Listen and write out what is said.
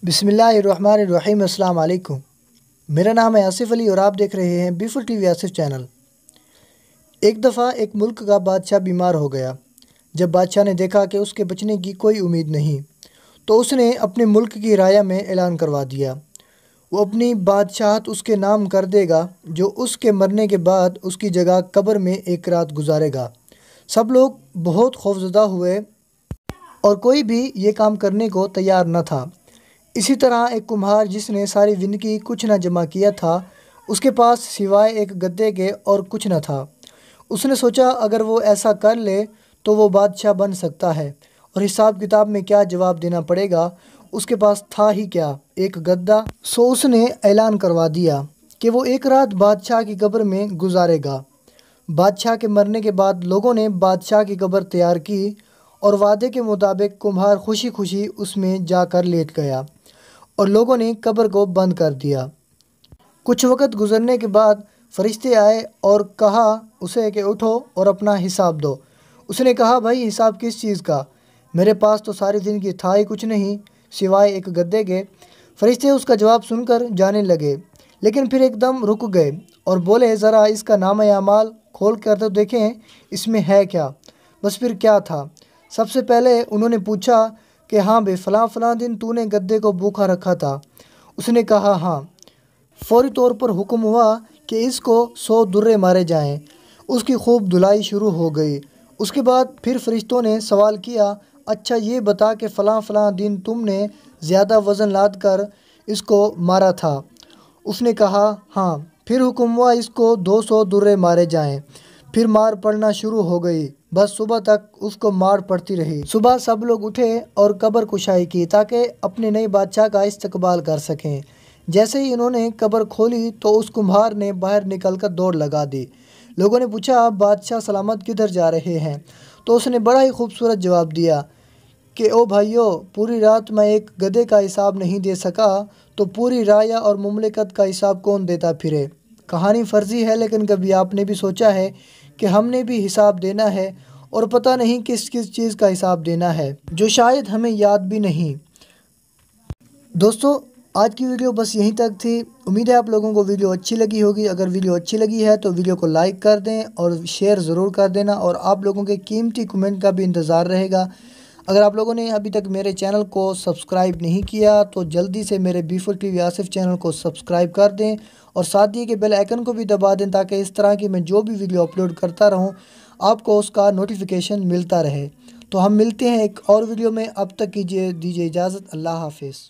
بسم اللہ الرحمن الرحیم۔ السلام علیکم، میرا نام ہے آصف علی اور آپ دیکھ رہے ہیں بیفل ٹی وی آصف چینل۔ ایک دفعہ ایک ملک کا بادشاہ بیمار ہو گیا۔ جب بادشاہ نے دیکھا کہ اس کے بچنے کی کوئی امید نہیں تو اس نے اپنے ملک کی رعایا میں اعلان کروا دیا وہ اپنی بادشاہت اس کے نام کر دے گا، جو اس کے مرنے کے بعد اس کی جگہ قبر میں ایک رات گزارے گا۔ سب لوگ بہت خوفزدہ ہوئے اور کوئی بھی یہ کام کرنے کو تیار نہ تھا۔ اسی طرح ایک کمہار جس نے ساری زندگی کچھ نہ جمع کیا تھا، اس کے پاس سوائے ایک گدے کے اور کچھ نہ تھا۔ اس نے سوچا اگر وہ ایسا کر لے تو وہ بادشاہ بن سکتا ہے، اور حساب کتاب میں کیا جواب دینا پڑے گا، اس کے پاس تھا ہی کیا، ایک گدا۔ سو اس نے اعلان کروا دیا کہ وہ ایک رات بادشاہ کی قبر میں گزارے گا۔ بادشاہ کے مرنے کے بعد لوگوں نے بادشاہ کی قبر تیار کی اور وعدے کے مطابق کمہار خوشی خوشی اس میں جا کر لیٹ گیا اور لوگوں نے قبر کو بند کر دیا۔ کچھ وقت گزرنے کے بعد فرشتے آئے اور کہا اسے کہ اٹھو اور اپنا حساب دو۔ اس نے کہا بھائی حساب کس چیز کا؟ میرے پاس تو ساری زندگی تھا ہی کچھ نہیں سوائے ایک گدے کے۔ فرشتے اس کا جواب سن کر جانے لگے، لیکن پھر ایک دم رک گئے اور بولے ذرا اس کا نامہ اعمال کھول کر تو دیکھیں اس میں ہے کیا۔ بس پھر کیا تھا؟ سب سے پہلے انہوں نے پوچھا کہ ہاں بے فلاں فلاں دن تو نے گدے کو بھوکا رکھا تھا۔ اس نے کہا ہاں۔ فوری طور پر حکم ہوا کہ اس کو 100 درے مارے جائیں۔ اس کی خوب دھلائی شروع ہو گئی۔ اس کے بعد پھر فرشتوں نے سوال کیا اچھا یہ بتا کہ فلاں فلاں دن تم نے زیادہ وزن لاد کر اس کو مارا تھا؟ اس نے کہا ہاں۔ پھر حکم ہوا اس کو 200 درے مارے جائیں۔ پھر مار پڑنا شروع ہو گئی، بس صبح تک اس کو مار پڑتی رہی۔ صبح سب لوگ اٹھے اور قبر کشائی کی تاکہ اپنے نئے بادشاہ کا استقبال کر سکیں۔ جیسے ہی انہوں نے قبر کھولی تو اس کمہار نے باہر نکل کر دوڑ لگا دی۔ لوگوں نے پوچھا بادشاہ سلامت کدھر جا رہے ہیں؟ تو اس نے بڑا ہی خوبصورت جواب دیا کہ او بھائیو، پوری رات میں ایک گدھے کا حساب نہیں دے سکا تو پوری رعایا اور مملکت کا حساب کون دیتا پھرے؟ کہانی فرضی ہے، لیکن کبھی آپ نے بھی سوچا ہے کہ ہم نے بھی حساب دینا ہے اور پتہ نہیں کس کس چیز کا حساب دینا ہے، جو شاید ہمیں یاد بھی نہیں۔ دوستو، آج کی ویڈیو بس یہیں تک تھی۔ امید ہے آپ لوگوں کو ویڈیو اچھی لگی ہوگی۔ اگر ویڈیو اچھی لگی ہے تو ویڈیو کو لائک کر دیں اور شیئر ضرور کر دینا، اور آپ لوگوں کے قیمتی کمنٹ کا بھی انتظار رہے گا۔ اگر آپ لوگوں نے ابھی تک میرے چینل کو سبسکرائب نہیں کیا تو جلدی سے میرے بیفل ٹی وی آصف چینل کو سبسکرائب کر دیں اور ساتھ ہی کے بیل آئیکن کو بھی دبا دیں تاکہ اس طرح کی میں جو بھی ویڈیو اپلوڈ کرتا رہوں آپ کو اس کا نوٹیفیکیشن ملتا رہے۔ تو ہم ملتے ہیں ایک اور ویڈیو میں، اب تک دیجیے اجازت۔ اللہ حافظ۔